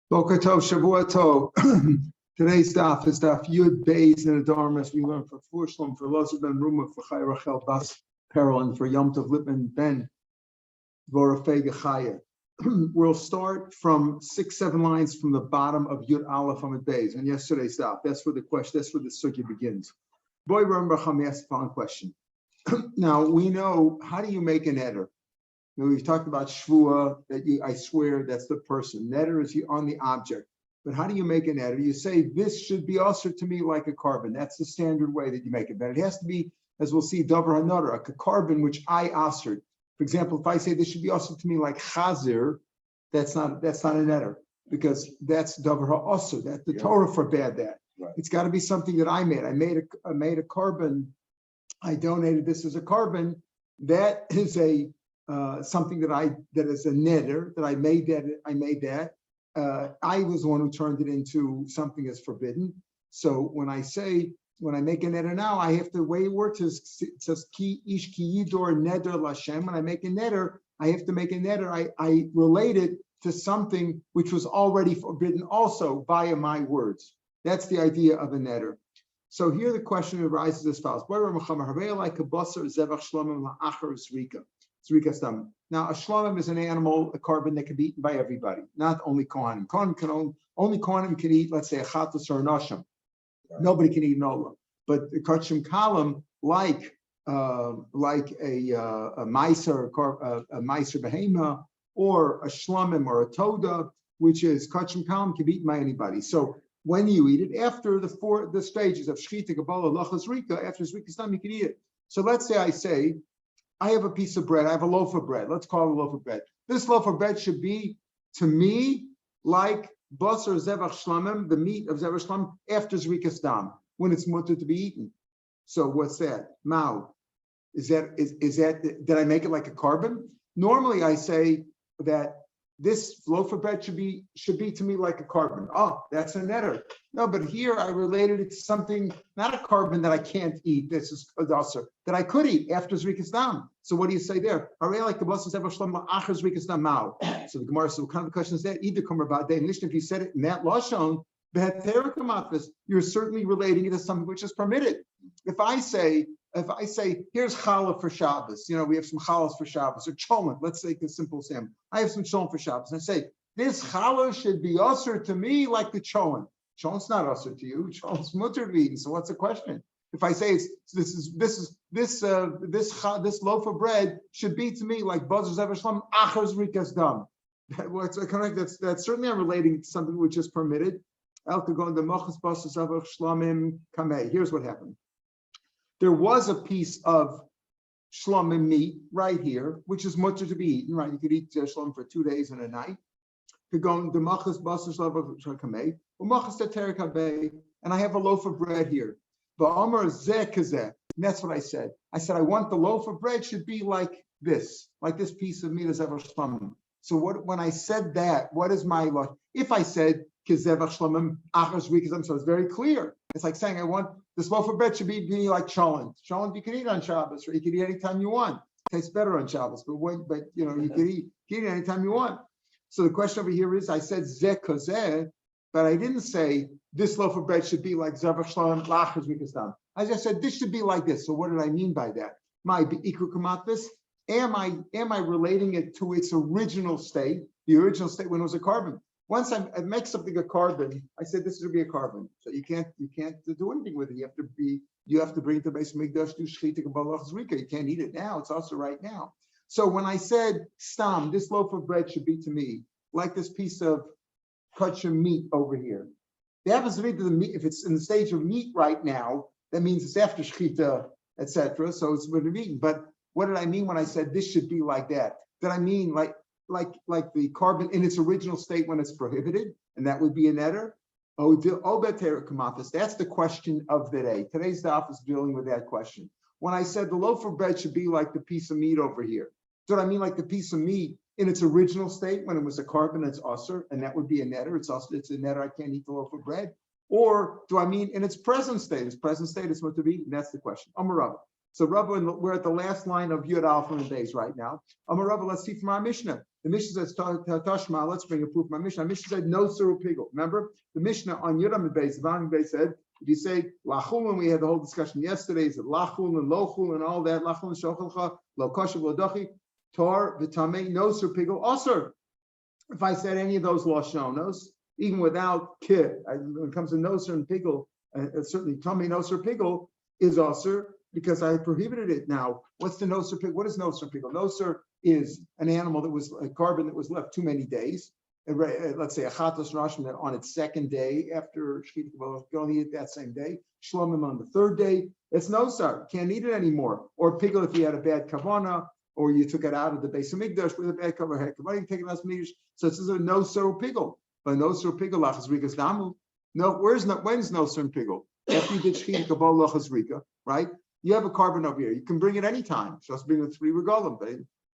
Boker Tov, Shavua Tov. Today's daf is daf Yud Beis in the Dharmas. We learn for Furshlom, for Lozer ben Ruma, for Chai Rachel Bas Perel, and for Yom Tov Lippman ben Vorafei Gechaya. We'll start from 6-7 lines from the bottom of Yud Aleph Amid Beis. And yesterday's daf, that's where the question, that's where the sugya begins. Boy Ram Bacham asked the following question. Now we know, how do you make an eder? We've talked about shvua, that I swear that's the person. Neder is on the object. But how do you make an neder? You say, this should be also to me like a carbon. That's the standard way that you make it. But it has to be, as we'll see, davar hanodar, a carbon which I ossered. For example, if I say this should be also to me like chazir, that's not a neder, because that's davar ha'osser. That the Torah forbade that. Right. It's got to be something that I made. I made a carbon. I donated this as a carbon. That is a something that is a neder, that I made that. I was the one who turned it into something as forbidden. So when I make a neder now, I have to, the way it works is, it says ki ish ki yidor neder lashem. When I make a neder, I have to make a neder. I relate it to something which was already forbidden also via my words. That's the idea of a neder. So here the question arises as follows. Now, a shlomim is an animal, a carbon that can be eaten by everybody, not only kohanim. Only kohanim can eat, let's say, a chatas or a nasham. Right. Nobody can eat an olah. But the kachim kalam, like a meiser, a meiser behema, or a shlomim or a toda, which is kachim kalam, can be eaten by anybody. So when you eat it, after the stages of shchita, kabbalah, lachas, rika, after zrika's time, you can eat it. So let's say I have a piece of bread. I have a loaf of bread. Let's call it a loaf of bread. This loaf of bread should be, to me, like basar zevach shlamim, the meat of zevach shlamim, after zrikas dam, when it's mutter to be eaten. So what's that? Mao. Is that? Did I make it like a carbon? Normally, I say that this loaf of bread should be to me like a carbon. Oh, that's a neder. No, but here I related it to something, not a carbon that I can't eat. This is a daser that I could eat after zrikas dam. So what do you say there? So the Gemara says, what kind of question is that? Either come about day. If you said it in that lashon, you're certainly relating it to something which is permitted. If I say, here's challah for Shabbos, we have some challahs for Shabbos, or cholent, let's take a simple example. I have some cholent for Shabbos, and I say, this challah should be usher to me like the cholent. Cholent's not usher to you, cholent's mutter to be eaten, so what's the question? If I say this loaf of bread should be to me like bazar zever shlam achar zrikas dam. That's correct. That's certainly I'm relating to something which is permitted. Here's what happened. There was a piece of shlamim meat right here, which is mutter to be eaten, right? You could eat shlamim for 2 days and a night. And I have a loaf of bread here. And that's what I said. I said, I want the loaf of bread should be like this piece of meat as ever shlamim. So when I said that, what is my logic? If I said kezevach shlamim achas rikazam, so it's very clear. It's like saying I want this loaf of bread should be like cholent. Cholent you can eat on Shabbos, or you can eat anytime you want. It tastes better on Shabbos, but you can eat anytime you want. So the question over here is, I said zeh kozeh, but I didn't say this loaf of bread should be like zevach shlamim lachas rikazam. I just said this should be like this. So what did I mean by that? My beikru kamatvis. Am I relating it to its original state, the original state when it was a carbon? Once I make something a carbon, I said this should be a carbon. So you can't do anything with it. You have to bring it to Beis Mikdash, do shchita kabbalah zrika. You can't eat it now. It's also right now. So when I said stam, this loaf of bread should be to me like this piece of kachim meat over here. The happens to be the meat. If it's in the stage of meat right now, that means it's after shchita, etc. So it's with the meat. But what did I mean when I said this should be like that? Did I mean like the carbon in its original state when it's prohibited, and that would be an neder? That's the question of the day. Today's daf is dealing with that question. When I said the loaf of bread should be like the piece of meat over here, did I mean like the piece of meat in its original state when it was a carbon, it's usher, and that would be a neder? It's a neder. I can't eat the loaf of bread. Or do I mean in its present state? Its present state is what to be, and that's the question. Amarava. So Rabbi, we're at the last line of Yud Alpha and Beis right now. Rabbi, let's see from our Mishnah. The Mishnah says Tashma. Let's bring a proof. My Mishnah said no Suru Pigel. Remember the Mishnah on Yud Alpha and Beis. The Van Beis said if you say Lachulin, we had the whole discussion yesterday. Is it Lachulin, Lochulin, and all that? Lachulin, Shochelcha, Lo Kosher, Lo Dochi, Tor, V'Tamei, no Suru Pigel, Osir. If I said any of those Lashonos, even without Kid, when it comes to Noser and Pigel, certainly Tamei, Noser, Pigel is Osir. Because I prohibited it now. What's the noser pig? What is noser pig? Noser is an animal that was a carbon that was left too many days. Let's say a chatos rashim on its second day after shechita, well, you only eat that same day. Shlomim on the third day. It's noser. Can't eat it anymore. Or pigel if you had a bad kavana, or you took it out of the base of migdash with a bad kavana. Why you take it out of migdash? So this is a noser pigel. But noser pigel lachas rikas damu. No, when's noser pigel? After you did shechita kabbalah lachas rika, right? You have a carbon over here. You can bring it anytime. Just bring the 3 regalim, but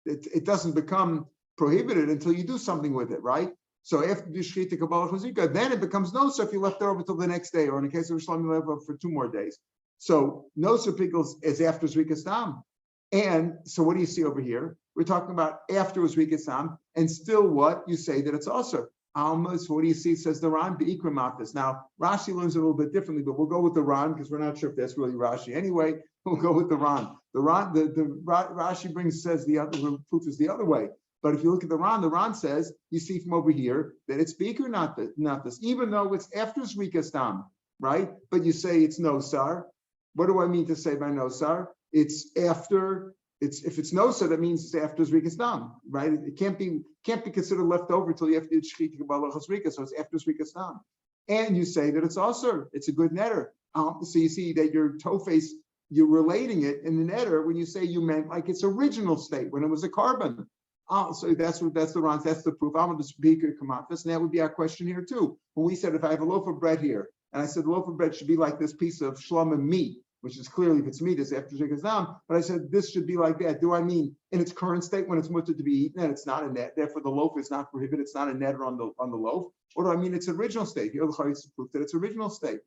it doesn't become prohibited until you do something with it, right? So after the shechita kabbalah chazika, then it becomes noser if you left it over until the next day, or in the case of Shlomo, you left it for 2 more days. So noser pickles is after zrikas dam. And so what do you see over here? We're talking about after zrikas dam, and still what? You say that it's also. Almost, what do you see? It says the Ran be'ikramatis. Now, Rashi learns it a little bit differently, but we'll go with the Ran because we're not sure if that's really Rashi. Anyway, we'll go with the Ran. The Rashi says the other proof is the other way. But if you look at the Ran says, you see from over here that it's beikr, not this, even though it's after Zrikas Dam, right? But you say it's nosar. What do I mean to say by nosar? It's after. If it's nosa, that means it's after Zrikas Dam, right? It can't be considered left over until you have to do shechita kabbalah chazrika, so it's after Zrikas Dam. And you say that it's also, it's a good netter. So you see that your toe face, you're relating it in the netter when you say you meant like its original state when it was a carbon. So that's the Ran, that's the proof. I'm the speaker kamatis, and that would be our question here too. When we said if I have a loaf of bread here, and I said the loaf of bread should be like this piece of shlomim meat, which is clearly if it's meat, it's after Zrikas Dam. But I said this should be like that. Do I mean in its current state when it's mutter to be eaten and it's not a net? Therefore, the loaf is not prohibited. It's not a netter on the loaf. Or do I mean its original state? Here, the Chayis proof that it's original state.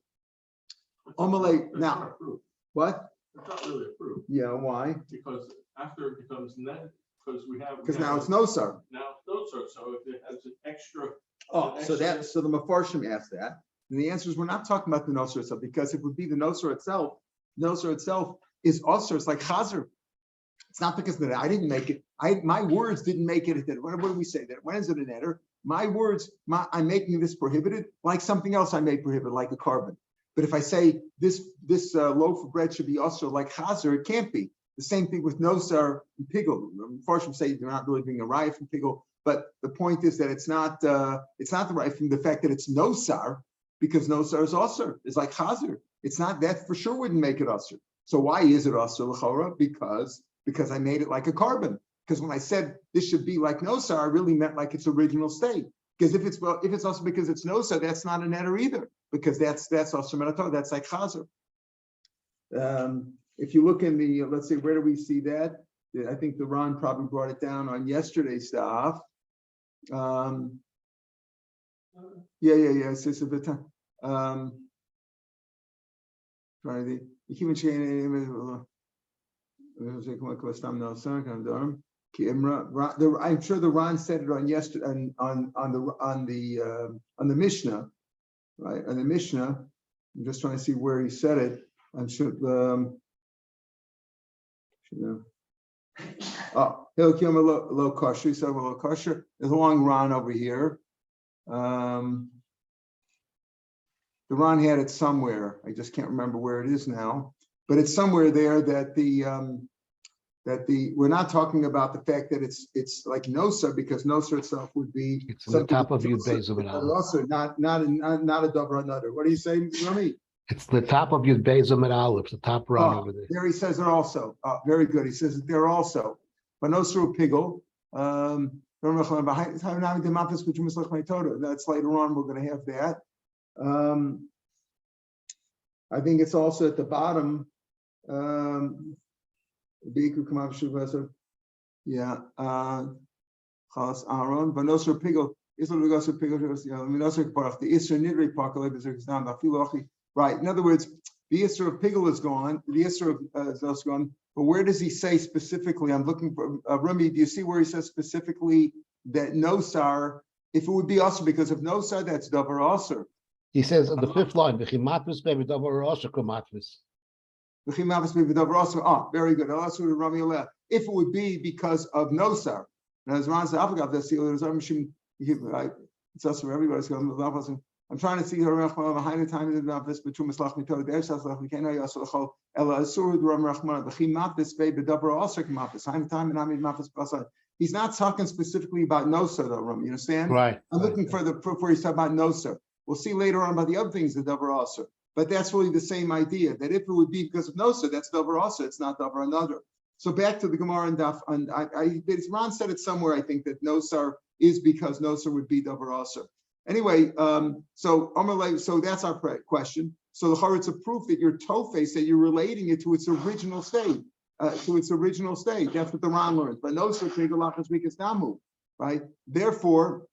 Omelette. Now, what? It's not really a proof. Yeah. Why? Because after it becomes net, because now it's nosar. Now it's nosar. So if it has an extra. So the Mefarshim asked that, and the answer is we're not talking about the nosar itself, because it would be the nosar itself. Nosar itself is osir. It's like chazer. It's not because that I didn't make it. My words didn't make it. What do we say? That when is it an netter? My words, I'm making this prohibited, like something else I made prohibited, like a carbon. But if I say this loaf of bread should be osir like chazer, it can't be. The same thing with nosar and pigel. Farshim say they're not really being a raya from pigel, but the point is that it's not the raya from the fact that it's nosar, because nosar is osir. It's like chazer. It's not that for sure wouldn't make it usher. So why is it usher l'chora? Because I made it like a carbon. Because when I said this should be like nosar, I really meant like its original state. Because if it's also because it's nosar, that's not a netter either. Because that's usher merato. That's like chazer. If you look in the, let's see, where do we see that? I think the Ron probably brought it down on yesterday's stuff. Yeah. It's just a bit time. I'm sure the Ron said it on yesterday on the Mishnah, right? On the Mishnah, I'm just trying to see where he said it. I'm sure. Low kosher. He said low kosher. There's a long Ron over here. The Ron had it somewhere. I just can't remember where it is now, but it's somewhere there that we're not talking about the fact that it's like nosar, because nosar itself would be it's on the top of Yud Beis of also not a davar another. What do you say, Rami? It's the top of Yud Beis of Aleph, the top Ron over there. There he says they're also. Very good. He says they're also. But nosar pigel. That's later on. We're going to have that. I think it's also at the bottom. Yeah. Chalas Aaron. Vanosar pigel. Right. In other words, The Isser of Pigel is gone. The Isser of is also gone. But where does he say specifically? I'm looking for Rumi. Do you see where he says specifically that nosar? If it would be also because of nosar, that's davar aser. He says on the fifth line, "V'chimatvis be'vi davar asher kumatvis." Ah, very good. If it would be because of nosar, it's also for everybody. I'm trying to see behind the time of this between Maslach Mitod there. We can't know also the Ella Asur Ram Rachman. The Chimatis Bay Bedaber also Chimatis. Time and I mean Mafis Basad. He's not talking specifically about Nosa though, Ram. You understand? Right. I'm looking for the proof where he's talking about Nosa. We'll see later on about the other things that Davar also. But that's really the same idea. That if it would be because of Nosa, that's Davar also. It's not Davar another. So back to the Gemara and Daf. And Ron said it somewhere. I think that Nosar is because Nosar would be Davar also. Anyway, so that's our question. So the Chara, it's a proof that your tofes, that you're relating it to its original state, That's what the Ran learns. But no such thing as weakest namu, right? Therefore,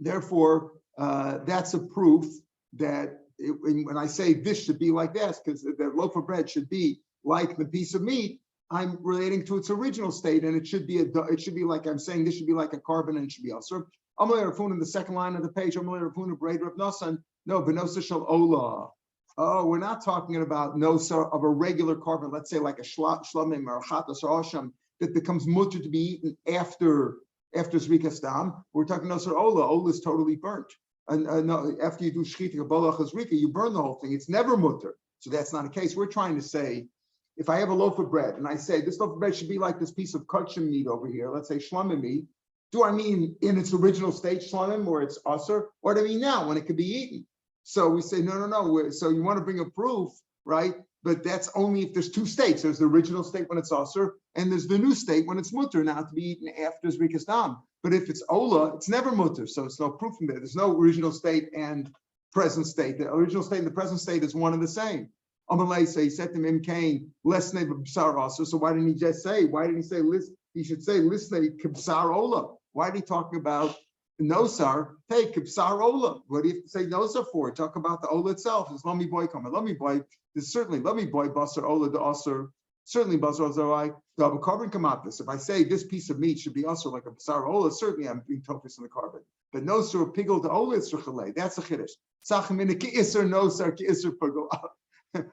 that's a proof that when I say this should be like this, because the loaf of bread should be like the piece of meat, I'm relating to its original state, and it should be like I'm saying this should be like a carbon, and it should be also. Amalei Rafun in the second line of the page. Amalei Rafun of Braid Rav Nasan. No, benosa shel ola. Oh, we're not talking about nosa of a regular carbon. Let's say like a shlamim or a chatas or asham that becomes mutter to be eaten after zrikas dam. We're talking nosa ola. Ola is totally burnt. And no, after you do shchita kabalach zrika, you burn the whole thing. It's never mutter. So that's not a case. We're trying to say, if I have a loaf of bread and I say this loaf of bread should be like this piece of kachim meat over here, let's say shlamim meat. Do I mean in its original state, shlamim, or it's usher, or do I mean now when it could be eaten? So we say, no. So you want to bring a proof, right? But that's only if there's two states. There's the original state when it's usher, and there's the new state when it's mutter, now to be eaten after zrikas dam. But if it's ola, it's never mutter, so it's no proof from there. There's no original state and present state. The original state and the present state is one and the same. Amalei say he said to him, Cain, lesnei b'bsar usher. So why didn't he just say? Why didn't he say list? He should say lisnei kibsar ola. Why are you talking about nosar? Hey, kibsar ola. What do you have to say nosar for? Talk about the ola itself. It's lami boy coming. Lami boy. There's certainly lami boy basar ola the asar. Certainly basar ozarai. The have a carbon come out this. If I say this piece of meat should be asar like a basar ola, certainly I'm being tofus in the carbon. But nosar pigel the ola is rechalei. That's a chiddush. Sachamina ki iser nosar ki iser pigel.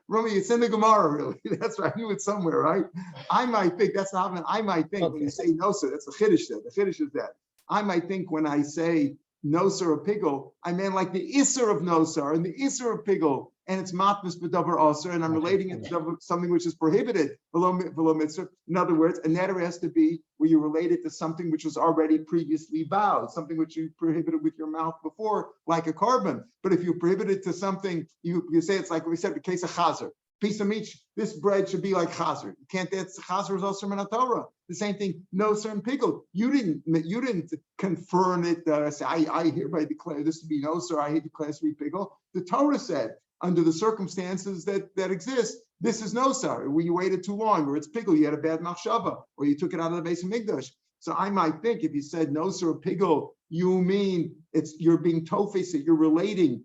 Rumi, it's in the Gemara, really. That's right. I knew it somewhere, right? I might think that's not. I might think when you say noser, that's the chiddush there. The chiddush is that. I might think when I say noser or pigel, I mean like the iser of noser and the iser of pigel, and it's matmas b'davar aser, and I'm relating it to something which is prohibited below mitzvah. In other words, a netter has to be where you relate it to something which was already previously vowed, something which you prohibited with your mouth before, like a carbon. But if you prohibit it to something, you say it's like we said, the case of chazer. Piece of meat, this bread should be like chazer. You can't. That's chazer is also min Torah. The same thing. No certain pickle. You didn't confirm it. Say I hereby declare this to be no sir. I declare this to be pickle. The Torah said under the circumstances that exist, this is no sir. Where you waited too long, or it's pickle. You had a bad machshava, or you took it out of the base of Mikdash. So I might think if you said no sir pickle, you mean you're being tofes, that you're relating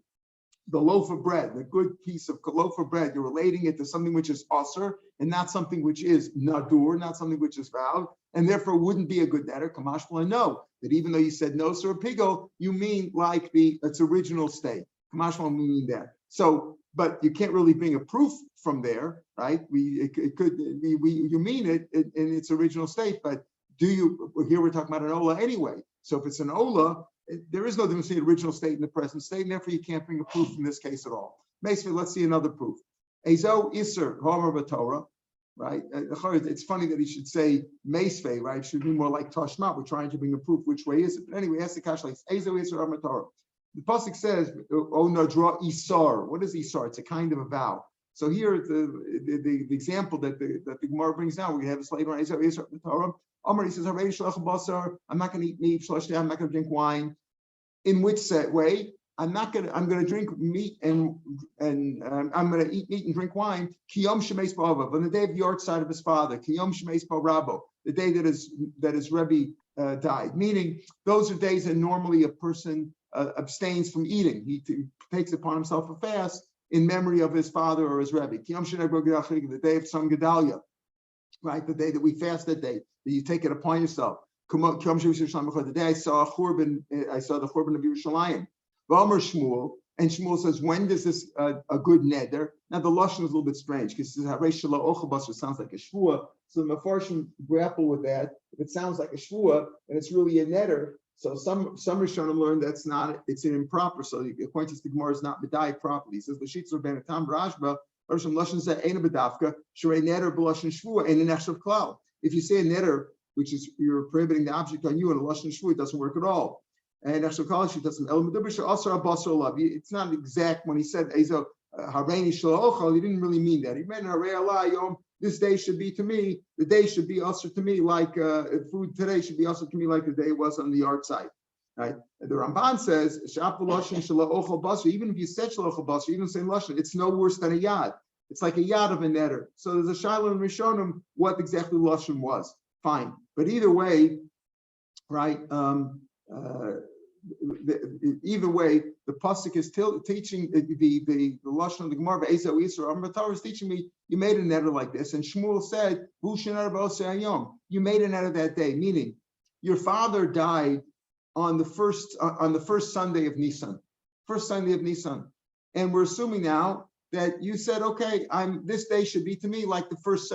the loaf of bread, the good piece of loaf of bread, you're relating it to something which is asr and not something which is nadur, not something which is vowed, and therefore wouldn't be a good netter. Kamashma, know that even though you said no sir pigo, you mean like its original state. Kamashma, we mean that. So, but you can't really bring a proof from there, right? You mean it in its original state, but here we're talking about an ola anyway. So if it's an ola, there is no difference between the original state and the present state, and therefore you can't bring a proof in this case at all. Basically, let's see another proof. Ezo Isser Homer B'Torah, right? It's funny that he should say Meisvei, right? It should be more like Tashma. We're trying to bring a proof which way is it. But anyway, ask the kash like Ezo Isser Homer Torah. The pasuk says, "O Nadra Isar." What is Isar? It's a kind of a vow. So here, the example that the Gemara brings now, we have this later on. Ezo Isser Torah. Amar, he says, I'm not going to eat meat, I'm not going to drink wine. In which way? I'm going to drink meat and I'm going to eat meat and drink wine. Kiyom shemeis ba'avav, on the day of the yard side of his father. Kiyom shemeis ba'rabo, the day that his Rebbe died. Meaning, those are days that normally a person abstains from eating. He takes upon himself a fast in memory of his father or his Rebbe. The day of Tzom Gedalia, right? The day that we fast, that day that you take it upon yourself. The day I saw the Churban of Yerushalayim. Shmuel, and Shmuel says, when does this a good neder? Now the lashon is a little bit strange because it sounds like a shvua. So the Mefarshim grapple with that. If it sounds like a shvua and it's really a neder, so some Rishonim learn that's not. It's an improper. So according to the Gemara, is not medayik properly. He says the sheets are benatam rashba. Rishonim lashon say ena bedafka shrei neder b'lashon shvua and an echshav klal. If you say a neder, which is you're prohibiting the object on you, and a lashon shvua, it doesn't work at all. And it's not exact when he said he didn't really mean that. He meant this day should be to me, the day should be also to me like food today should be also to me like the day it was on the yard side. Right? The Ramban says, even if you said shalochal basar, even saying lashon, it's no worse than a yad. It's like a yad of a netter. So there's a shiloh in Rishonim what exactly lashon was. Fine. But either way, right? Either way, the pasuk is teaching the lashon of the Gemara. Be'ezau Yisrael Amar Torah is teaching me. You made a neder like this, and Shmuel said, "You made a neder that day." Meaning, your father died on the first Sunday of Nisan, and we're assuming now that you said, "Okay, this day should be to me like the first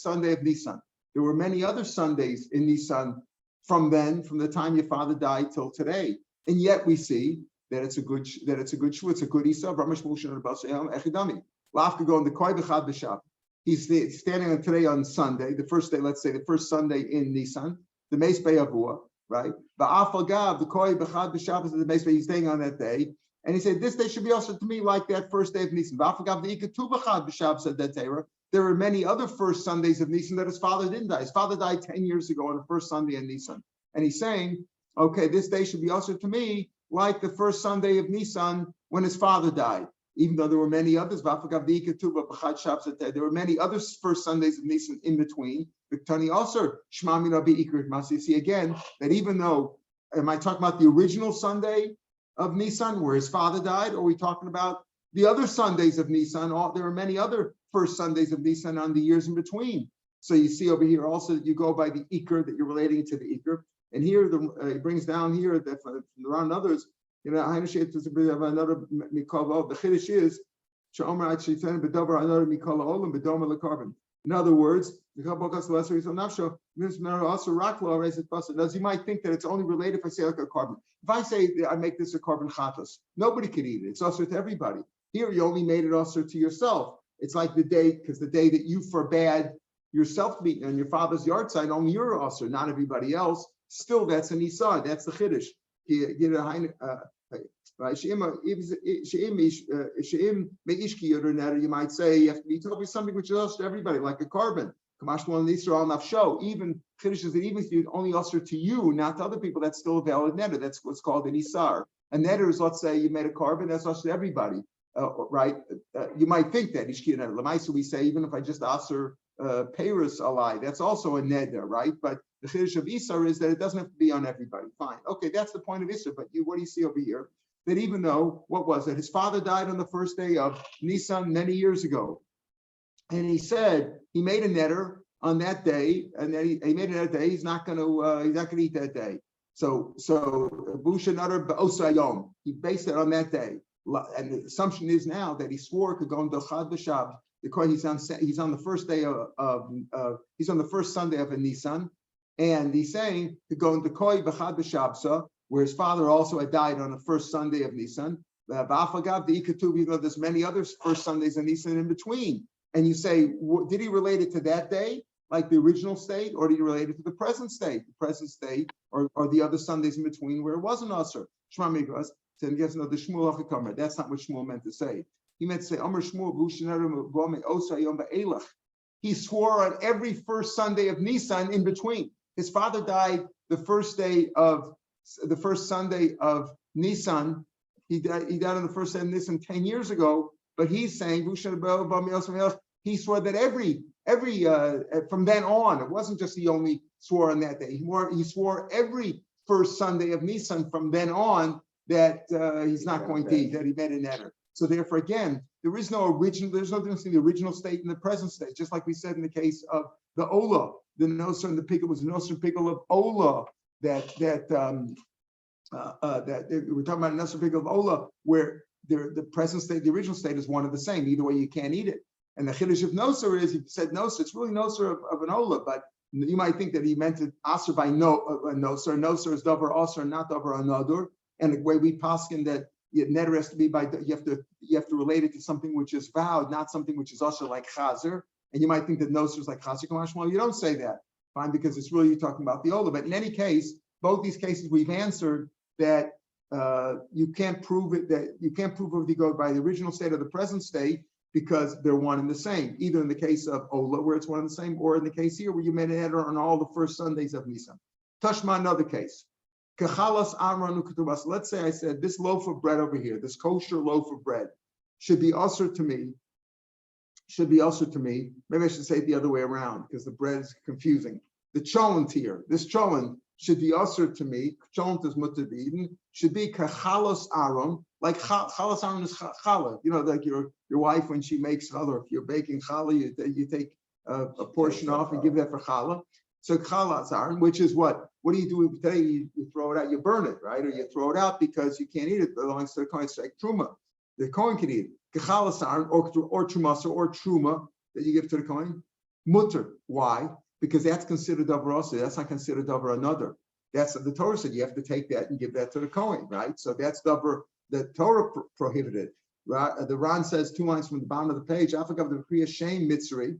Sunday of Nisan." There were many other Sundays in Nisan from the time your father died till today. And yet we see that it's a good shvu, it's a good isa. He's standing on today on Sunday, the first day, let's say the first Sunday in Nisan, the Meis Be'avua, right? The koi b'chad b'Shabbos is the Meis Be. He's staying on that day, and he said this day should be also to me like that first day of Nisan. There are many other first Sundays of Nisan that his father didn't die. His father died 10 years ago on the first Sunday in Nisan. And he's saying, okay, this day should be also to me like the first Sunday of Nisan when his father died. Even though there were many others, there were many other first Sundays of Nisan in between. You see again that even though, am I talking about the original Sunday of Nisan where his father died, or are we talking about the other Sundays of Nisan? There are many other first Sundays of Nisan on the years in between. So you see over here also that you go by the Iker, that you're relating it to the Iker. And here he brings down here that from around others, another mikol. The chiddush is in other words, as you might think that it's only related if I say like a carbon. If I say I make this a carbon chatas, nobody could eat it. It's also to everybody. Here you only made it also to yourself. It's like the day, because the day that you forbade yourself to be on your father's yard side, only you're also, not everybody else. Still, that's an Isar. That's the Chiddush. You might say you have to be told me something which is also to everybody, like a carbon. Even Chiddush is that even if you only usher to you, not to other people, that's still a valid netter. That's what's called an Isar. A netter is, let's say you made a carbon, that's also to everybody. Right? You might think that Lamaisa we say even if I just answer Paris alai, that's also a neder, right? But the chiddush of Isar is that it doesn't have to be on everybody. Fine, okay, that's the point of Isar. But what do you see over here? That even though what was it? His father died on the first day of Nisan many years ago, and he said he made a neder on that day, and then he made it that day. He's not going to eat that day. So busha nadar ba'osayom. He based it on that day. And the assumption is now that he swore it could go into Chad B'Shab because he's on the first day he's on the first Sunday of a Nisan, and he's saying to go into Koi B'Chad B'Shabsa, where his father also had died on the first Sunday of Nisan. There's many other first Sundays of Nisan in between, and you say, did he relate it to that day, like the original state, or did he relate it to the present state, or the other Sundays in between where it wasn't Asr? Shema Migras. So he gets another Shmuel Achikamer. That's not what Shmuel meant to say. He meant to say, Amar Shmuel he swore on every first Sunday of Nisan in between. His father died the first Sunday of Nisan. He died on the first day of Nisan 10 years ago. But he's saying he swore that every from then on. It wasn't just he only swore on that day. He swore every first Sunday of Nisan from then on that he's not going to eat, that he made a netter. So therefore, again, there's no difference between the original state and the present state. Just like we said in the case of the Ola, the Nosar and the Pickle was the Nosar and Pickle of Ola that we're talking about a Nosar and Pickle of Ola, where the present state, the original state is one and the same. Either way, you can't eat it. And the Chiddush of Nosar is, if you said Nosar, it's really Nosar of an Ola, but you might think that he meant it Asr by Nosar. Nosar is Davar Asr, not Davar Anadur. And the way we paskin that Neder has to be by, you have to relate it to something which is vowed, not something which is Asr like Chazer. And you might think that Nosar is like Chazer Kamashmal. You don't say that, fine, because it's really you're talking about the Ola. But in any case, both these cases we've answered that you can't prove it, that you can't prove if you go by the original state or the present state, because they're one and the same, either in the case of Ola, where it's one and the same, or in the case here, where you made an error on all the first Sundays of Nisan. Tashma, another case. Let's say I said this loaf of bread over here, this kosher loaf of bread, should be usher to me. Maybe I should say it the other way around, because the bread is confusing. The cholent here, this cholent should be usher to me. Cholent is mutter b'eden, should be kachalos aron, like chalos aron is challah. You know, like your wife when she makes challah. If you're baking challah, you take a portion off and give that for challah. So chalas aron, which is what? What do you do today? You throw it out, you burn it, right? Or you throw it out because you can't eat it. It belongs to the Kohen. It's like truma. The Kohen can eat it. Kachalas aron or trumasa or truma that you give to the Kohen. Mutter. Why? Because that's considered davar also. That's not considered davar another. That's the Torah said you have to take that and give that to the Kohen, right? So that's davar the Torah prohibited. Right? The Ran says 2 lines from the bottom of the page. Afagav the kriya shame mitzri.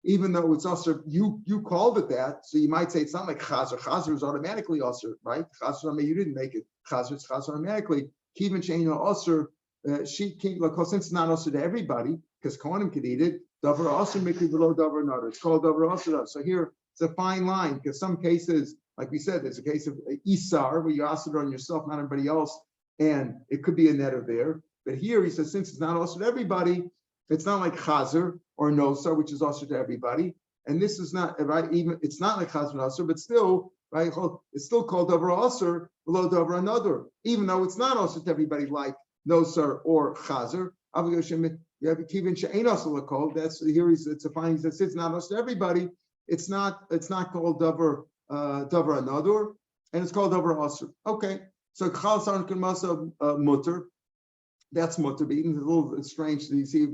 Even though it's also you called it that, so you might say it's not like chazer. Chazer is automatically also, right? Chazer, I mean, you didn't make it. Chazer, it's chazer automatically. Kivin sheino also, she since it's not also to everybody, because Kohanim could eat it. Davar also mikri below davar another. It's called davar also. So here it's a fine line, because some cases, like we said, there's a case of isar where you ask it on yourself, not everybody else, and it could be a netter there. But here he says since it's not also to everybody, it's not like chazer or nosa, which is also to everybody, and this is not right. Even it's not like chazer nosa, but still, right? It's still called davar aser below davar another, even though it's not also to everybody like nosa or chazer. You have a kivin she'ein also called. That's here. It's a finding that it's not also to everybody. It's not called davar another, and it's called davar aser. Okay, so chal san k'masa mutter. That's mutter. But even a little strange. You see,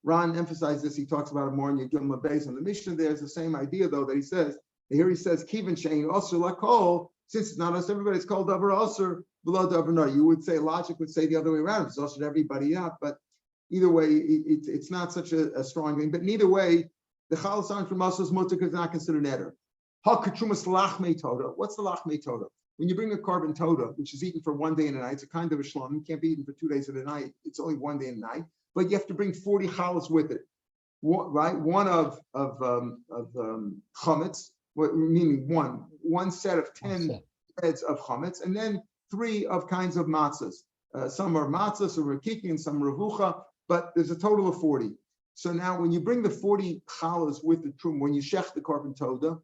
Ron emphasized this. He talks about it more in Yom based on the Mishnah. There's the same idea though that he says. Here he says kivin shein aser lakol. Since it's not us everybody, it's called davar aser below davar no. You would say logic would say the other way around. It's also to everybody up. But either way, it's not such a strong thing. But neither way, the chalasan from aser is mutter because it's not considered neder. Ha ketrumas lachmei toda. What's the lachmei toda? When you bring a carbon toda, which is eaten for 1 day and a night, it's a kind of a shlom. It can't be eaten for 2 days and a night. It's only 1 day and a night. But you have to bring 40 chalas with it, right? One of chametz, meaning one set of 10 breads of chametz, and then 3 of kinds of matzahs. Some are matzahs or rakiki, and some revucha, but there's a total of 40. So now, when you bring the 40 chalas with the trum, when you shech the carbon toda,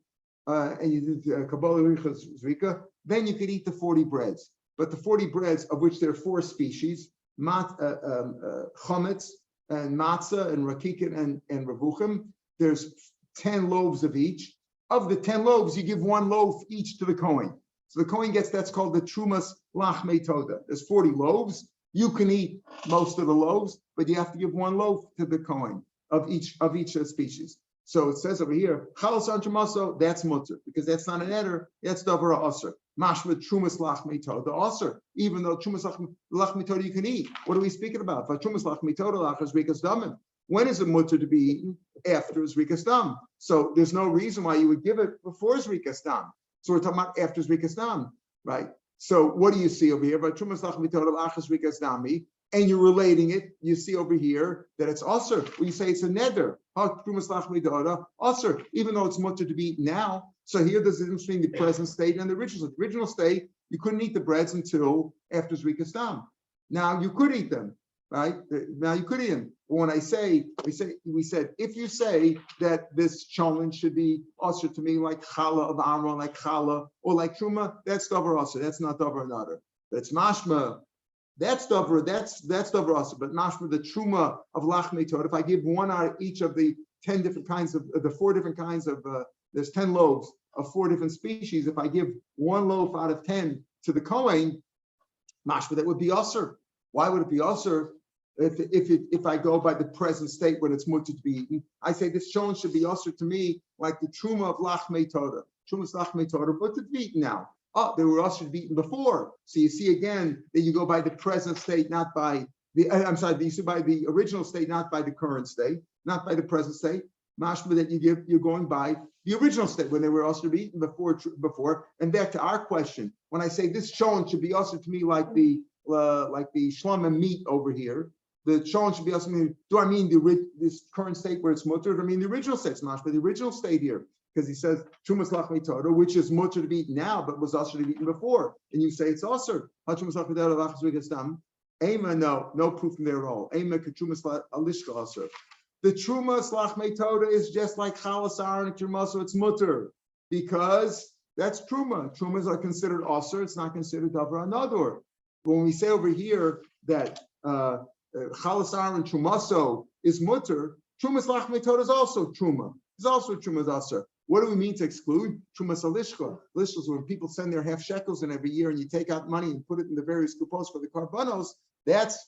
and you do kabbalah zrika, then you could eat the 40 breads. But the 40 breads, of which there are 4 species, chametz and matzah and rakikin and revuchim, there's 10 loaves of each. Of the 10 loaves, you give 1 loaf each to the Kohen. So the Kohen gets, that's called the trumas lachmei toda. There's 40 loaves. You can eat most of the loaves, but you have to give 1 loaf to the Kohen of each species. So it says over here, chalas antramaso, that's mutter, because that's not an eder, that's davar aser. Mashma trumas lachmei toda aser, even though trumas lachmei toda you can eat. What are we speaking about? For trumas lachmei toda lachas rikas damim. When is it mutter to be eaten? After zrikas dam. So there's no reason why you would give it before zrikas dam. So we're talking about after zrikas dam, right? So what do you see over here? But trumas lachmei toda lachas rikas dami. And you're relating it, you see over here that it's aser. When you say it's a neder, aser, even though it's mutter to be eaten now. So here there's a difference between the present state and the original state. The original state, you couldn't eat the breads until after Zrikas Dam. Now you could eat them, right? Now you could eat them. But when we said, if you say that this cholent should be aser to me like challah of Amron, like challah, or like truma, that's davar aser. That's not davar another. That's mashma. That's davar also. But mashma the truma of lachmei Torah. If I give one out of each of the 10 different kinds of the 4 different kinds of there's 10 loaves of 4 different species. If I give 1 loaf out of 10 to the Kohen, mashma that would be usher. Why would it be usher? If I go by the present state when it's mutter to be eaten, I say this shon should be usher to me like the truma of lachmei Torah. Truma's lachmei Torah, but to be eaten now. Oh, they were usher to be eaten before. So you see again that you go by the present state, not by the. I'm sorry, you see by the original state, not by the current state, not by the present state. Mashma that you're going by the original state when they were usher to be eaten before. And back to our question, when I say this shon should be usher to me like the shlama meat over here. The shon should be also mean. Do I mean this current state where it's mutter? Or I mean the original state? It's mashma the original state here, because he says trumas lachmei Torah, which is mutter to be eaten now, but was also to be eaten before, and you say it's also. Ema, no proof from there at all. Ema ketrumas alishka also. The trumas lachmei Torah is just like chalasar and truma, so it's mutter because that's truma. Trumas are considered also. It's not considered davar anador. When we say over here that chalasar and trumaso is mutter, trumas lachmei Torah is also truma. It's also trumas aser. What do we mean to exclude? Trumas alishcha. Lishkas, when people send their half shekels in every year and you take out money and put it in the various coupons for the karbanos, that's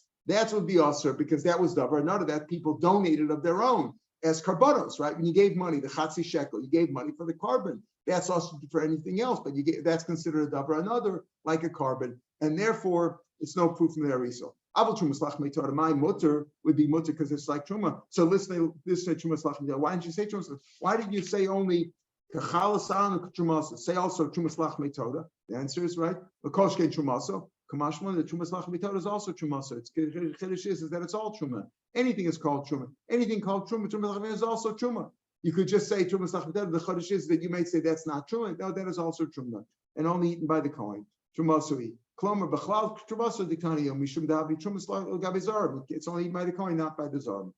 would be aser because that was davar. None of that people donated of their own as karbanos, right? When you gave money, the chatzi shekel, you gave money for the carbon. That's also for anything else, but that's considered a davar another, like a carbon, and therefore it's no proof from the Arisal. Abel trumas lachmei Torah, my mutter would be mutter because it's like truma. So listen to trumas lachmei Torah. Why didn't you say trumas? Why did you say only kachalasan and trumas? Say also trumas lachmei Torah. The answer is right. L'koshkei trumaso. Kamashma, the trumas lachmei Torah is also trumaso. It's chiddush is that it's all truma. Anything is called truma. Anything called truma, trumas lachmei is also truma. You could just say trumas lachmei Torah. The chiddush is that you may say that's not truma. No, that is also truma, and only eaten by the Kohen. Trumasui. Klomer b'chlal trumaso diktani mishum davi trumas l'gabe zarb. It's only eaten by the Kohen, not by the zarb.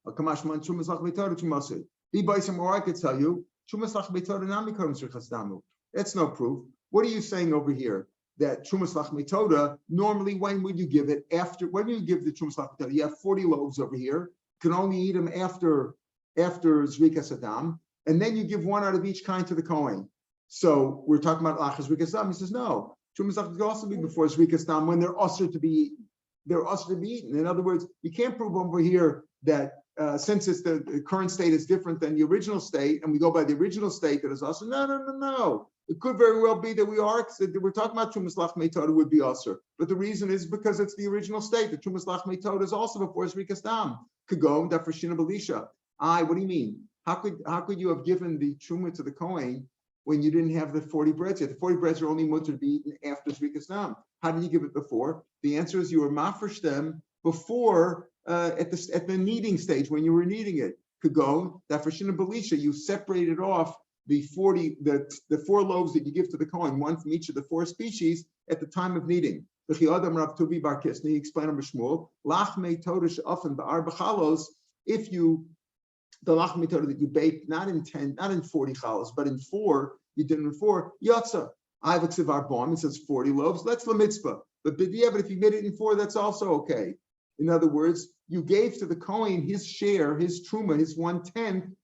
Kamashman trumas lachmei Torah trumasui. Be by some more I could tell you trumas lachmei Torah nami kodesh rechasdamu. That's no proof. What are you saying over here? That trumas lachmei Torah, normally when would you give it? After, when do you give the trumas lachmei Torah? You have 40 loaves over here. You can only eat them after Zrikas Adam, and then you give one out of each kind to the Kohen. So we're talking about Lachas Zrikas Adam. He says, no, trumas lachmei Torah also be before Zrikas Adam when they're usher to be eaten. They're usher to be eaten. In other words, you can't prove over here that since it's the current state is different than the original state, and we go by the original state that is usher. No. It could very well be that we're talking about trumas lachmei Torah would be usher, but the reason is because it's the original state. The trumas lachmei Torah is also before Zrikas Dam. Could go dafreshina belisha. What do you mean? How could you have given the truma to the Kohen when you didn't have the 40 breads yet? The 40 breads are only mutter to be eaten after Zrikas Dam. How did you give it before? The answer is you were mafresh them before at the kneading stage when you were kneading it. Could go dafreshina belisha. You separated off the 4 loaves that you give to the Kohen, one from each of the 4 species at the time of kneading. He explained on Shmuel, lachmei Torah she'ofen ba'ar b'chalos, if the lachmei Torah that you bake not in 40 chalos, but in 4, you did it in 4, yatsa. Ivaksiv arbon, it says 40 loaves, that's la mitzvah. But if you made it in 4, that's also okay. In other words, you gave to the Kohen his share, his truma, his 1/10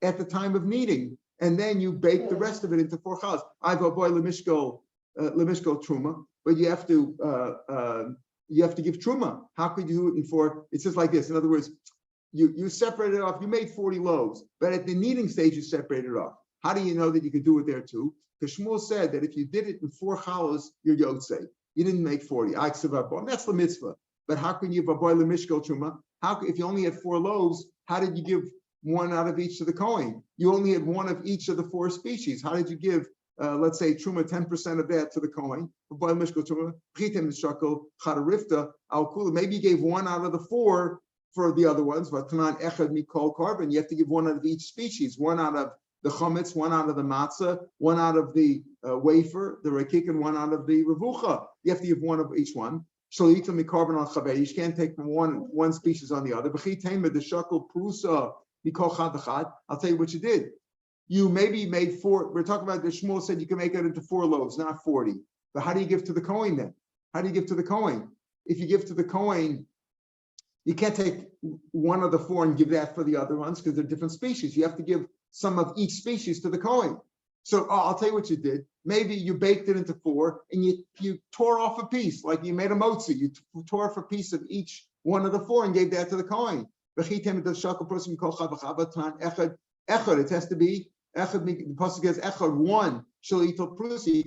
at the time of kneading. And then you bake the rest of it into 4 chalas. I go boy lemishkol truma, but you have to give truma. How could you do it in 4? It says like this. In other words, you separate it off. You made 40 loaves, but at the kneading stage you separated it off. How do you know that you could do it there too? Because Shmuel said that if you did it in 4 chalas, you're yotzei. You didn't make 40. That's the mitzvah. But how can you have a boy lemishkol truma? If you only had 4 loaves, how did you give 1 out of each to the Kohen? You only had 1 of each of the 4 species. How did you give, let's say, truma 10% of that to the Kohen? Maybe you gave 1 out of the 4 for the other ones. But carbon, you have to give 1 out of each species. 1 out of the chametz, 1 out of the matzah, 1 out of the wafer, the rakik, and 1 out of the revucha. You have to give 1 of each one. So you can't take from one species on the other. I'll tell you what you did. You maybe made 4. We're talking about the Shmuel said you can make it into 4 loaves, not 40. But how do you give to the Kohen then? How do you give to the Kohen? If you give to the Kohen, you can't take one of the four and give that for the other ones because they're different species. You have to give some of each species to the Kohen. So I'll tell you what you did. Maybe you baked it into four and you tore off a piece, like you made a motzi. You tore off a piece of each one of the four and gave that to the Kohen. It has to be echad. The pasuk says echad one. You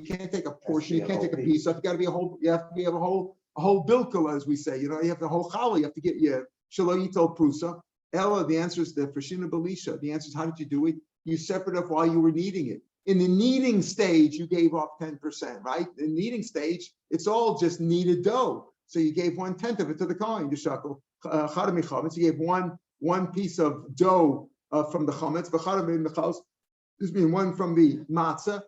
can't take a portion. You can't take a piece. So you got to be a whole. You have to be a whole bilkel, as we say. You have the whole challah. You have to get your shaloyitol prusa. Ella. The answer is the freshina belisha. The answer is how did you do it? You separated off while you were kneading it. In the kneading stage, you gave off 10%, right? In the kneading stage, it's all just kneaded dough. So you gave 1/10 of it to the Kohen, the shakel. You gave one piece of dough from the chametz, one from the matzah,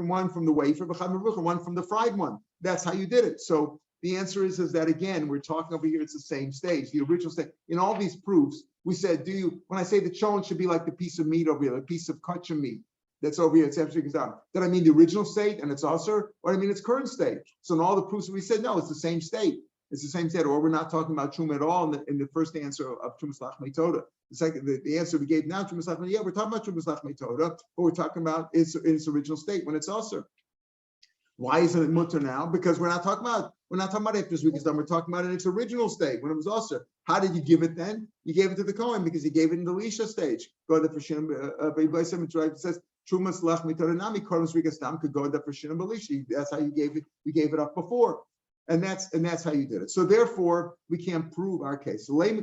one from the wafer, one from the fried one. That's how you did it. So the answer is that again, we're talking over here, it's the same stage, the original stage. In all these proofs, we said, when I say the cholent should be like the piece of meat over here, a piece of kosher meat that's over here, it's absolutely down. Did I mean the original state and it's usher, or I mean its current state? So in all the proofs we said, no, it's the same state. It's the same state, or we're not talking about truma at all in the first answer of Trumas Lachmei Toda. The second, the answer we gave now, Trumas Lachmei, yeah, we're talking about Trumas Lachmei Toda, but we're talking about its original state when it's usher. Why isn't it mutter now? Because we're not talking about after this week is done. We're talking about in its original state when it was usher. How did you give it then? You gave it to the Kohen because you gave it in the Lisha stage. Go to the Frishim. It says Trumas Lachmei Toda Nami Kormas Rikas Dam could go to the Frishim Belishi. That's how you gave it. You gave it up before. And that's how you did it. So therefore, we can't prove our case. So maybe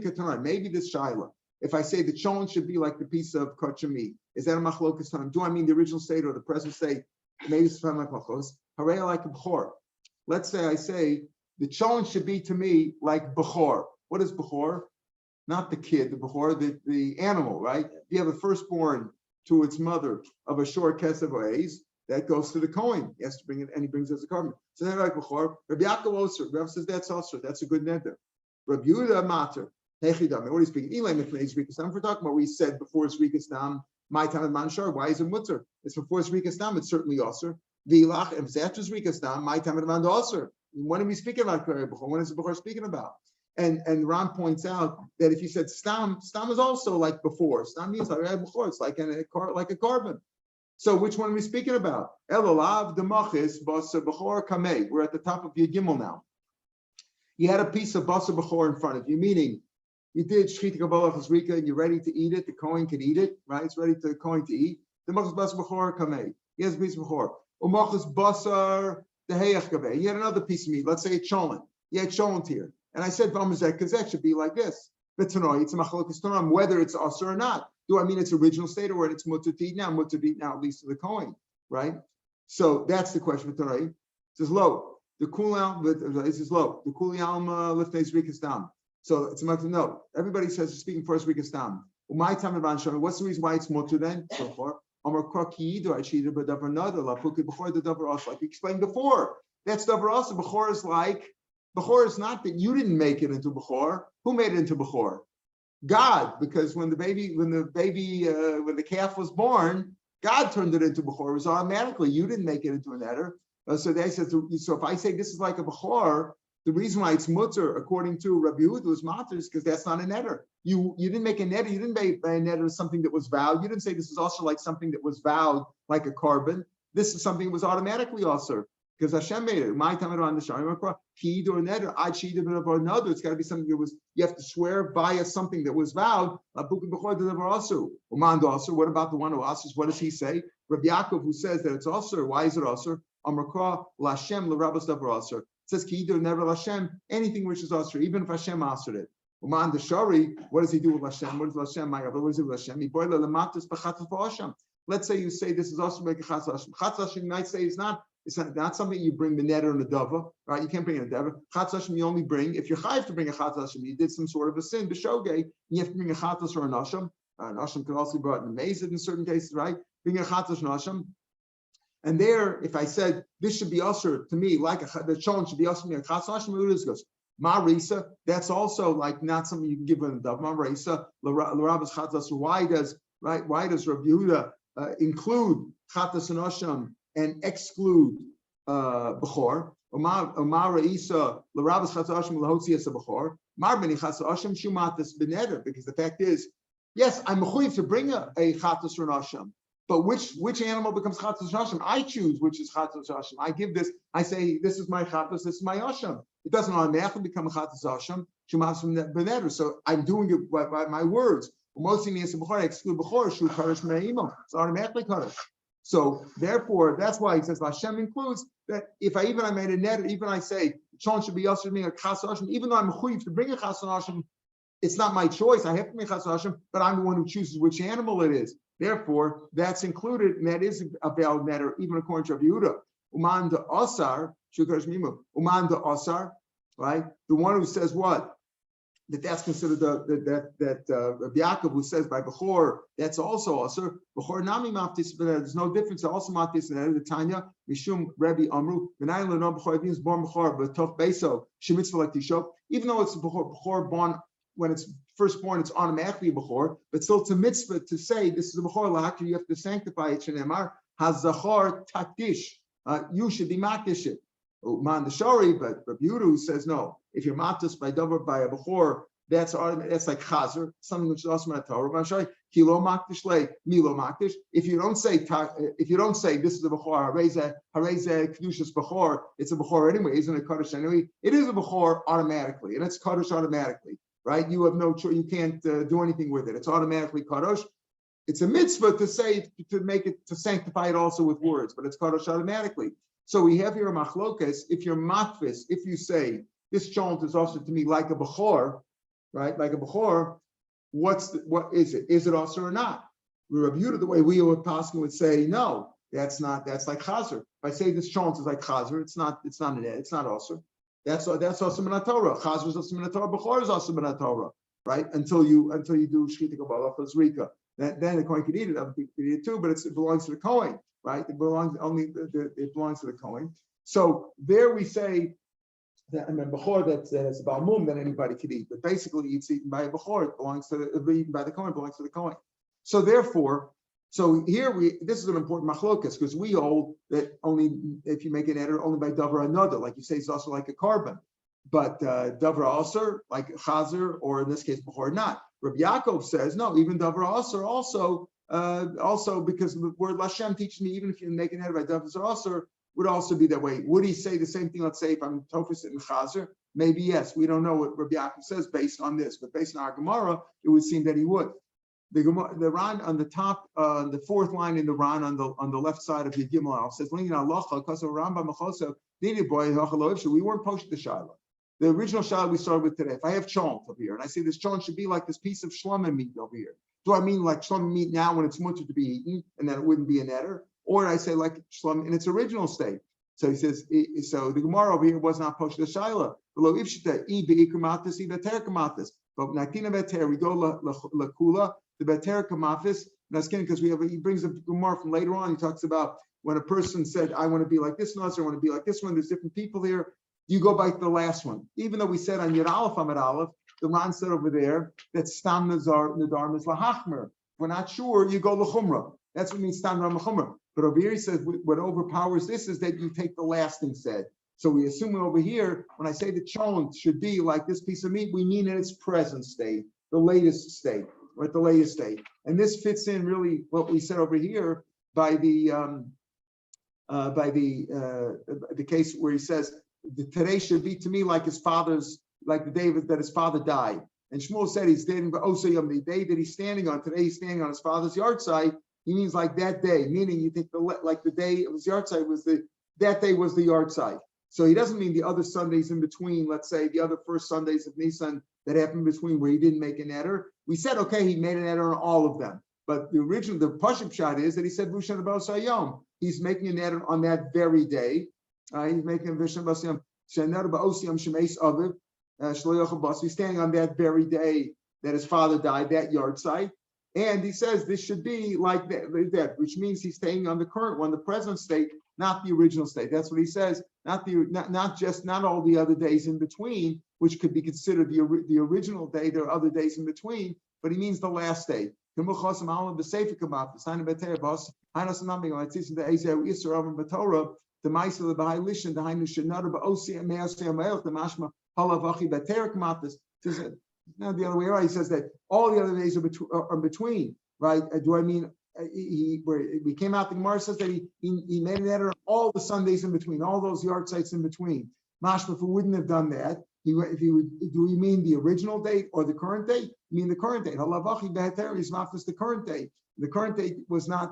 this shaila. If I say the cholent should be like the piece of kosher meat, is that a machlokas time? Do I mean the original state or the present state? Maybe it's like machlokas. Harei like a bechor. Let's say I say the cholent should be to me like bechor. What is bechor? Not the kid, the bechor, the animal, right? If you have a firstborn to its mother of a short kesef or ace, that goes to the Kohen. He has to bring it, and he brings it as a carbon. So they're like before. Rabbi Yaakov Oser. Rav says that's also that's a good neder. Rabbi Yehuda Mater. Hechidam. What he's speaking. Elam if it's Rikas Dam. We're talking about what we said before it's Rikas Dam. My time of Manshar. Why is it Mutzer? It's before it's Rikas Dam. It's certainly Oser. Vilach. If it's after it's Rikas Dam. My time of Mand Oser. When are we speaking about Klari Bechor? When is the Bechor speaking about? And Ram points out that if you said Stam is also like before. Stam means like Bechor. It's like a carbon. So which one are we speaking about? Elolav demachis basa bechor kamei. We're at the top of your gimel now. You had a piece of basa bechor in front of you, meaning you did shchita kabbalah chazrika and you're ready to eat it. The Kohen can eat it, right? It's ready to the Kohen to eat. Demachis basa bechor kamei. He has a piece of bechor. Umachis basar deheyach kamei. He had another piece of meat. Let's say it's cholent. He had cholent here, and I said v'amazek kazek should be like this. But tonight it's a machlokas tanam whether it's usher or not. Do I mean its original state or it's mutter to eat now? Mutter to eat now, at least to the Kohen, right? So that's the question for tonight. It says low. The kulam, it says low. The kulam lifnei zrikas dam. So it's a mutter. No, everybody says it's speaking for zrikas dam. My time of Anshan. What's the reason why it's mutter then? So far, Amar Kraki I cheated but davar nada la pukit before the davar also like we explained before. That's davar also. Bechor is like bechor is not that you didn't make it into bechor. Who made it into bechor? God, because when the calf was born, God turned it into bechor. It was automatically. You didn't make it into an eder. So they said. So if I say this is like a bechor, the reason why it's mutter, according to Rabbi Yehuda's matter, is because that's not an eder. You didn't make an eder. You didn't make an eder something that was vowed. You didn't say this is also like something that was vowed, like a carbon. This is something that was automatically also. Because Hashem made it. My time on the Sharim Kid or Neder, another. It's got to be something that was. You have to swear by something that was vowed. What about the one who asks? What does he say? Rabbi Yaakov, who says that it's also. Why is it also? Amrakra Lashem l'Rabbos davar also. It says Kid or Neder Lashem. Anything which is also, even if Hashem answered it. Uman the Shari. What does he do with Lashem? What does Lashem? What is it with Lashem? He boiled the lamatus b'chatzas v'Hashem. Let's say you say this is also like a chatzas Hashem. Chatzas Hashem, you might say it's not. It's not something you bring the neder and the dava, right? You can't bring a dava. Chatzas Hashem you only bring if you're chayiv to bring a chatzas Hashem. You did some sort of a sin, b'shogeg. You have to bring a chatzas or an asham. An asham can also be brought in a mazid in certain cases, right? Bring a chatzas and asham. And there, if I said this should be usher to me, like the cholent should be usher to me, a chatzas Hashem, it is goes. Marisa, that's also like not something you can give in the dava. Marisa, l'rabbis chatzas. Why does Rabbi Yehuda include chatzas and asham and exclude bechor? Umar Isa L'Rabbis Chatzashim L'Hotzi Esabachor Mar Beni Chatzashim Shumatis Beneder, because the fact is, yes, I'm mechuyev to bring a chatas or an asham, but which animal becomes chatas or asham? I choose which is chatas or asham. I give this. I say this is my chatas, this is my asham. It doesn't automatically become a chatas asham. Shumatis Beneder. So I'm doing it by my words. It's automatically kadosh. So therefore, that's why he says Hashem includes that. If I made a neder, even I say Shon should be yasser me a chas Hashem, even though I'm mechuyev to bring a chas Hashem, it's not my choice. I have to make chas Hashem, but I'm the one who chooses which animal it is. Therefore, that's included, and that is a valid neder, even according to Rav Yehuda. Uman de asar shukash mimu. Uman de asar, right? The one who says what? That's considered Rabbi Yaakov, who says by Bechor, that's also also Bechor nami maftis. There's no difference. Also maftis in the Tanya Mishum Rebbe Amru. V'nayin lo Bechor means born Bechor, but tof beso shemitzvah like tisho. Even though it's Bechor born when it's first born, it's automatically a Bechor, but still it's a mitzvah to say this is a Bechor lahakir. You have to sanctify it. Shenemar hazachor takdish. You should be makdish it. Man the Shari, but Rabbi Yehuda says no. If you're matus by a bechor, that's like chazer, something which is also in the Torah. Kilo makdish le milo makdish. If you don't say this is a bechor, hareze kedushas bechor, it's a bechor anyway, isn't it kaddish anyway? It is a bechor automatically, and it's kaddish automatically, right? You have no choice. You can't do anything with it. It's automatically kaddish. It's a mitzvah to say to sanctify it also with words, but it's kaddish automatically. So we have here a machlokas. If you're matfis, if you say this chant is also to me like a bechor, right? Like a bechor, what is it? Is it also or not? Rav Yehuda, the way we would say no, that's not. That's like chazer. If I say this chant is like chazer, it's not also. That's also min Torah. Chazer is also min Torah. Bechor is also min Torah, right? Until you do shchita kabbalah chazrika. Then the kohen can eat it. Other people can eat it too, but it belongs to the kohen. Right, it belongs to the Kohen. So there we say that bechor that's about mum that anybody could eat, but basically it's eaten by a bechor. It belongs to eaten by the Kohen. Belongs to the Kohen. So therefore, here this is an important machlokas because we hold that only if you make an eder only by davar another, like you say, it's also like a carbon, but davar aser like chazer or in this case bechor not. Rabbi Yaakov says no, even davar aser also because the word Lashem teaches me even if you make an eder by davar aser would also be that way. Would he say the same thing? Let's say if I'm tofus in chazer, maybe yes. We don't know what Rabbi Yaakov says based on this, but based on our Gemara, it would seem that he would. The Ran on the top, the fourth line in the Ran on the left side of the Gimel says, "We weren't poshed the Shaila. The original Shaila we started with today. If I have chont over here, and I say this chont should be like this piece of shlomim meat over here, do I mean like shlomim meat now when it's mutter to be eaten, and then it wouldn't be an eder, or I say like shlomim in its original state?" So he says, so the Gemara over here was not poshed the Shaila. Below ifshita I beikamatis I beter kamatis, but nakina beter we go lakula. The beter kamafis, because he brings a Gemara from later on. He talks about when a person said, "I want to be like this Nazir, I want to be like this one." There's different people here. You go by the last one, even though we said on Yud Aleph Amud Aleph, the Ran said over there that Stam Nadarim is lahachmer. We're not sure. You go lechumra. That's what means Stam Nadarim lechumra. But over here he says what overpowers this is that you take the last thing said. So we assume over here when I say the chont should be like this piece of meat, we mean in its present state, the latest state. Or at the latest state, and this fits in really what we said over here by the case where he says today should be to me like his father's, like the day that his father died. And Shmuel said he's standing by Osayam, the day that he's standing on today. He's standing on his father's yard side. He means like that day, meaning you think the day of his yard side was that day was the yard side. So he doesn't mean the other Sundays in between. Let's say the other first Sundays of Nisan that happened between where he didn't make an eder. We said, okay, he made an eder on all of them. But the Pashup shot is that he said, Bushan Ba'osayom. He's making an eder on that very day. He's making a Bushan Ba'osayom. He's standing on that very day that his father died, that yard site. And he says this should be like that, which means he's staying on the current one, the present state, not the original state. That's what he says. Not all the other days in between, which could be considered the original day. There are other days in between, but he means the last day. the mice of the Bahai Lishan, the Hainu Shanada, but Osi and Meosi and Meoch, the Mashma Halavachi Baterik Matas. Now the other way around, he says that all the other days are between, right? Do I mean we came out? The Gemara says that he made an error all the Sundays in between, all those yard sites in between. Mashma, if we wouldn't have done that, if he would, do we mean the original date or the current date? You mean the current date? Halavachi Baterik is not just the current date. The current date there was no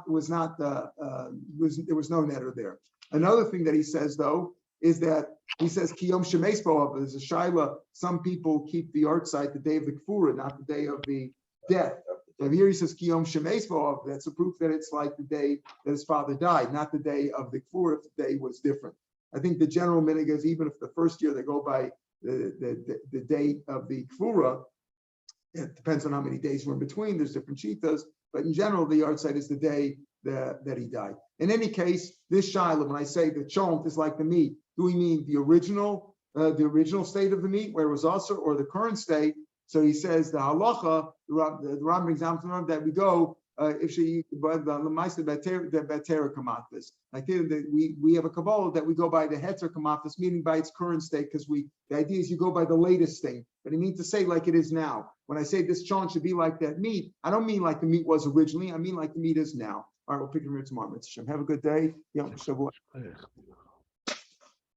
netter there. Another thing that he says though is that he says Kiyom Shemeis Bo'av. There's a shaila. Some people keep the yard site the day of the Kfura, not the day of the death. And here he says Kiyom Shemeis Bo'av. That's a proof that it's like the day that his father died, not the day of the Kfura. If the day was different, I think the general minhag is even if the first year they go by the date of the Kfura, it depends on how many days were in between. There's different shitas, but in general, the yard site is the day that he died. In any case, this shiloh, when I say the chont is like the meat, do we mean the original state of the meat where it was also, or the current state? So he says the halacha, the Ram brings down from that we go if she but the meister beter kamatis. Like we have a kabbalah that we go by the heter kamatis, meaning by its current state, because the idea is you go by the latest thing. But I mean to say like it is now. When I say this chant should be like that meat, I don't mean like the meat was originally. I mean like the meat is now. All right, we'll pick it up tomorrow. Have a good day.